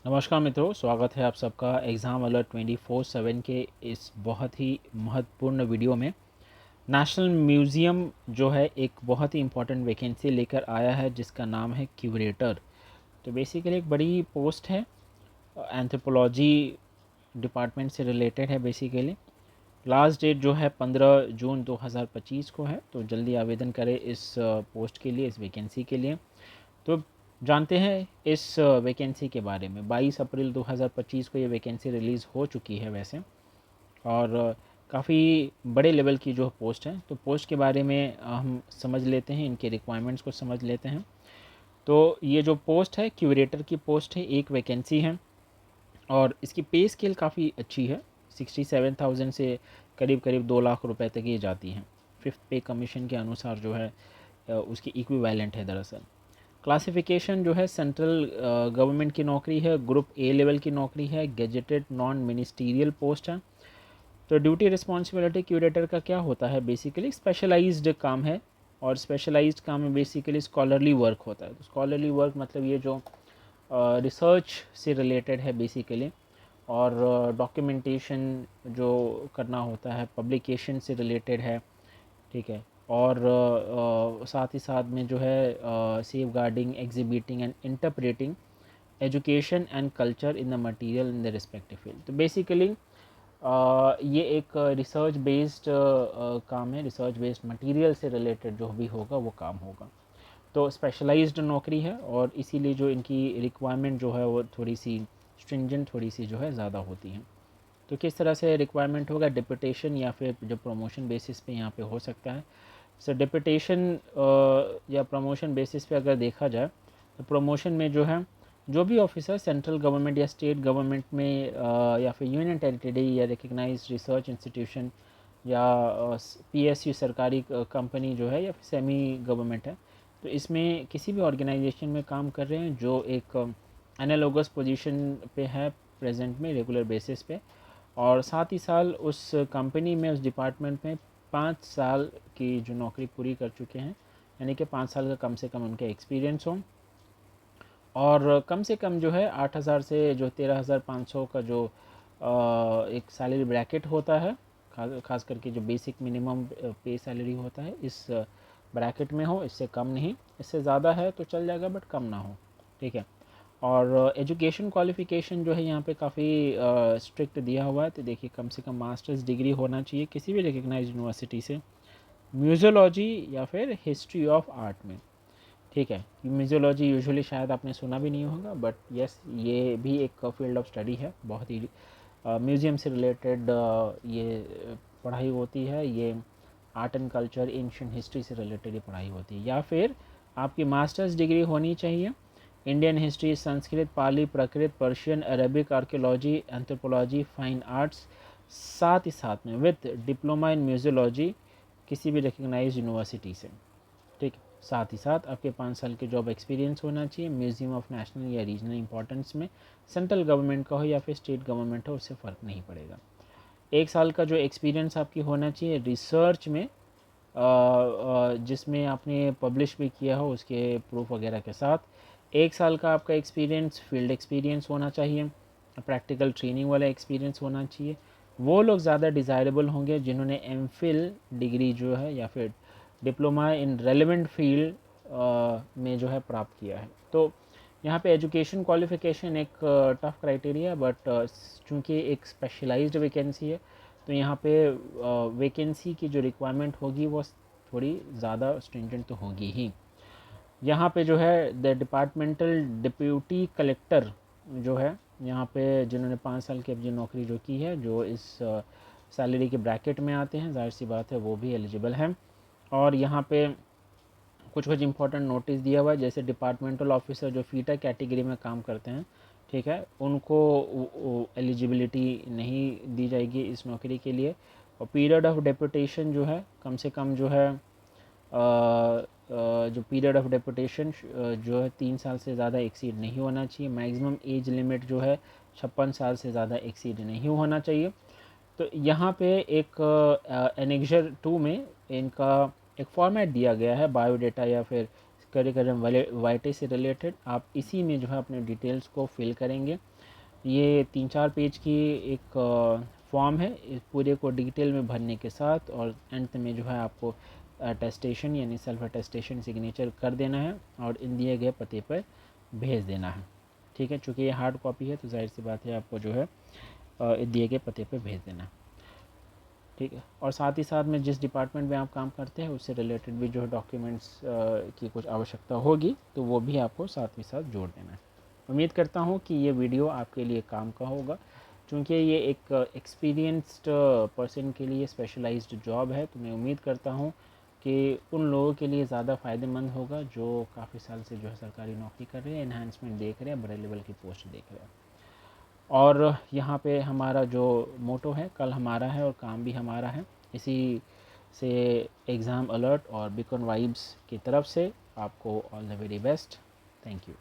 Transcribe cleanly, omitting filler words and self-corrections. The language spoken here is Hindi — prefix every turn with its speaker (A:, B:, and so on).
A: नमस्कार मित्रों, स्वागत है आप सबका एग्ज़ाम अलर्ट 24/7 के इस बहुत ही महत्वपूर्ण वीडियो में। नेशनल म्यूज़ियम जो है एक बहुत ही इम्पोर्टेंट वैकेंसी लेकर आया है जिसका नाम है क्यूरेटर। तो बेसिकली एक बड़ी पोस्ट है, एंथ्रोपोलॉजी डिपार्टमेंट से रिलेटेड है बेसिकली। लास्ट डेट जो है 15 जून 2025 को है, तो जल्दी आवेदन करें इस पोस्ट के लिए, इस वैकेंसी के लिए। तो जानते हैं इस वैकेंसी के बारे में। 22 अप्रैल 2025 को ये वैकेंसी रिलीज़ हो चुकी है वैसे, और काफ़ी बड़े लेवल की जो पोस्ट है। तो पोस्ट के बारे में हम समझ लेते हैं, इनके रिक्वायरमेंट्स को समझ लेते हैं। तो ये जो पोस्ट है क्यूरेटर की पोस्ट है, एक वैकेंसी है और इसकी पे स्केल काफ़ी अच्छी है। 67,000 से करीब करीब 2 लाख रुपए तक ये जाती हैं। फिफ्थ पे कमीशन के अनुसार जो है उसकी इक्विवेलेंट है दरअसल। क्लासिफिकेशन जो है सेंट्रल गवर्नमेंट की नौकरी है, ग्रुप ए लेवल की नौकरी है, गेजेटेड नॉन मिनिस्टीरियल पोस्ट है। तो ड्यूटी रिस्पॉन्सिबिलिटी क्यूरेटर का क्या होता है, बेसिकली स्पेशलाइज्ड काम है, और स्पेशलाइज्ड काम में बेसिकली स्कॉलरली वर्क होता है। तो स्कॉलरली वर्क मतलब ये जो रिसर्च से रिलेटेड है बेसिकली, और डॉक्यूमेंटेशन जो करना होता है पब्लिकेशन से रिलेटेड है, ठीक है। और साथ ही साथ में जो है safeguarding, exhibiting and interpreting education and culture in the material in the respective field. तो बेसिकली ये एक रिसर्च बेस्ड काम है, रिसर्च बेस्ड मटेरियल से रिलेटेड जो भी होगा वो काम होगा। तो स्पेशलाइज्ड नौकरी है, और इसीलिए जो इनकी रिक्वायरमेंट जो है वो थोड़ी सी स्ट्रिंजेंट, थोड़ी सी जो है ज़्यादा होती हैं। तो किस तरह से रिक्वायरमेंट होगा, डिप्यूटेशन या फिर जो प्रमोशन बेसिस पे यहाँ पे हो सकता है। सो डिप्यूटेशन या प्रमोशन बेसिस पे अगर देखा जाए, तो प्रमोशन में जो है जो भी ऑफिसर सेंट्रल गवर्नमेंट या स्टेट गवर्नमेंट में या फिर यूनियन टेरिटरी या रिकग्नाइज रिसर्च इंस्टीट्यूशन या पीएसयू सरकारी कंपनी जो है या फिर सेमी गवर्नमेंट है, तो इसमें किसी भी ऑर्गेनाइजेशन में काम कर रहे हैं जो एक एनालोगस पोजीशन पे है प्रेजेंट में रेगुलर बेसिस पे, और साथ ही साल उस कंपनी में, उस डिपार्टमेंट में 5 साल की जो नौकरी पूरी कर चुके हैं, यानी कि 5 साल का कम से कम उनके एक्सपीरियंस हो, और कम से कम जो है 8,000 से जो 13,500 का जो एक सैलरी ब्रैकेट होता है, खास करके जो बेसिक मिनिमम पे सैलरी होता है, इस ब्रैकेट में हो, इससे कम नहीं। इससे ज़्यादा है तो चल जाएगा बट कम ना हो, ठीक है। और एजुकेशन क्वालिफ़िकेशन जो है यहाँ पे काफ़ी स्ट्रिक्ट दिया हुआ है। तो देखिए, कम से कम मास्टर्स डिग्री होना चाहिए किसी भी रिकग्नाइज्ड यूनिवर्सिटी से, म्यूज़ोलॉजी या फिर हिस्ट्री ऑफ आर्ट में, ठीक है। म्यूज़ोलॉजी यूजुअली शायद आपने सुना भी नहीं होगा, बट यस, ये भी एक फील्ड ऑफ स्टडी है, बहुत ही म्यूज़ियम से रिलेटेड ये पढ़ाई होती है। ये art and culture, ancient history से रिलेटेड ये पढ़ाई होती है। या फिर आपकी मास्टर्स डिग्री होनी चाहिए Indian history, Sanskrit, Pali, Prakrit, Persian, Arabic, archaeology, anthropology, fine arts, साथ ही साथ में विथ डिप्लोमा इन म्यूज़ोलॉजी किसी भी रिकग्नाइज यूनिवर्सिटी से, ठीक है। साथ ही साथ आपके 5 साल के जॉब एक्सपीरियंस होना चाहिए म्यूज़ियम ऑफ नेशनल या रीजनल इंपॉर्टेंस में, सेंट्रल गवर्नमेंट का हो या फिर स्टेट गवर्नमेंट हो, उससे फ़र्क नहीं पड़ेगा। 1 साल का जो एक्सपीरियंस आपकी होना चाहिए रिसर्च में, जिसमें आपने पब्लिश भी किया हो उसके प्रूफ वगैरह के साथ। 1 साल का आपका एक्सपीरियंस फील्ड एक्सपीरियंस होना चाहिए, प्रैक्टिकल ट्रेनिंग वाला एक्सपीरियंस होना चाहिए। वो लोग ज़्यादा डिज़ायरेबल होंगे जिन्होंने एमफिल डिग्री जो है या फिर डिप्लोमा इन रेलेवेंट फील्ड में जो है प्राप्त किया है। तो यहाँ पे एजुकेशन क्वालिफ़िकेशन एक टफ क्राइटेरिया, बट चूँकि एक स्पेशलाइज्ड वैकेंसी है, तो यहाँ पे वैकेंसी की जो रिक्वायरमेंट होगी वो थोड़ी ज़्यादा स्ट्रिंजेंट तो होगी ही। यहाँ पे जो है द डिपार्टमेंटल डिप्यूटी कलेक्टर जो है यहाँ पे, जिन्होंने 5 साल की अपनी नौकरी जो की है, जो इस सैलरी के ब्रैकेट में आते हैं, जाहिर सी बात है वो भी एलिजिबल हैं। और यहाँ पे कुछ कुछ इंपॉर्टेंट नोटिस दिया हुआ है, जैसे डिपार्टमेंटल ऑफिसर जो फीटर कैटेगरी में काम करते हैं, ठीक है, उनको एलिजिबिलिटी नहीं दी जाएगी इस नौकरी के लिए। और पीरियड ऑफ डेपुटेशन जो है कम से कम जो है जो पीरियड ऑफ डेपुटेशन जो है 3 साल से ज़्यादा एक्सीड नहीं होना चाहिए। मैक्सिमम एज लिमिट जो है 56 साल से ज़्यादा एक्सीड नहीं होना चाहिए। तो यहाँ पे एक एनेक्जर 2 में इनका एक फॉर्मेट दिया गया है, बायोडेटा या फिर करिकुलम वाइटे से रिलेटेड आप इसी में जो है अपने डिटेल्स को फिल करेंगे। ये 3-4 पेज की एक फॉर्म है, इस पूरे को डिटेल में भरने के साथ और अंत में जो है आपको अटेस्टेशन यानी सेल्फ अटेस्टेशन सिग्नेचर कर देना है और इन दिए गए पते पर भेज देना है। ठीक है, चूँकि ये हार्ड कॉपी है तो जाहिर सी बात है आपको जो है दिए गए पते पर भेज देना है। ठीक है, और साथ ही साथ में जिस डिपार्टमेंट में आप काम करते हैं उससे रिलेटेड भी जो डॉक्यूमेंट्स की कुछ आवश्यकता होगी तो वो भी आपको साथ ही साथ जोड़ देना है। उम्मीद करता हूँ कि ये वीडियो आपके लिए काम का होगा, क्योंकि ये एक एक्सपीरियंस्ड पर्सन के लिए स्पेशलाइज्ड जॉब है, तो मैं उम्मीद करता हूँ कि उन लोगों के लिए ज़्यादा फ़ायदेमंद होगा जो काफ़ी साल से जो है सरकारी नौकरी कर रहे हैं, एनहांसमेंट देख रहे हैं, बड़े लेवल की पोस्ट देख रहे हैं। और यहाँ पे हमारा जो मोटो है, कल हमारा है और काम भी हमारा है, इसी से एग्ज़ाम अलर्ट और बीकॉन वाइब्स की तरफ से आपको all the very best. Thank you.